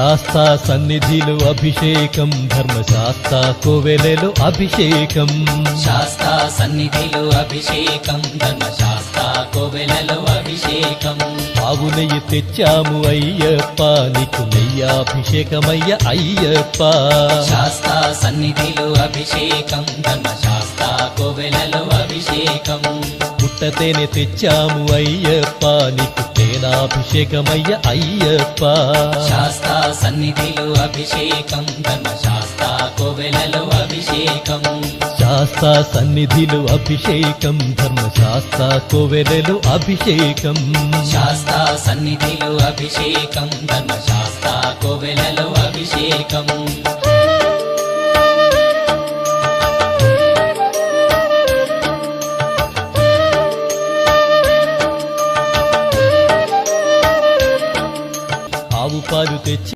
శాస్తా సన్నిధిలో అభిషేకం ధర్మశాస్త్ర కోవెలలో అభిషేకం శాస్తా సన్నిధిలో అభిషేకం ధర్మశాస్త్ర కోవెలలో అభిషేకం ఆవు నెయ్యి తెచ్చాము అయ్యప్ప నీకు నెయ్యాభిషేకమయ్య అయ్యప్ప శాస్తా సన్నిధిలో అభిషేకం ధర్మశాస్త్ర కోవెలలో అభిషేకం పుట్టతేనె తెచ్చాము అయ్యప్ప నీకు తేనాభిషేకమయ్య అయ్యప్ప శాస్తా సన్నిధిలో అభిషేకం ధర్మశాస్త్ర కోవెలలో అభిషేకం శాస్తా సన్నిధిలో అభిషేకం ధర్మశాస్త్ర కోవెలలో అభిషేకం శాస్తా సన్నిధిలో అభిషేకం ధర్మశాస్త్ర కోవెలలో అభిషేకం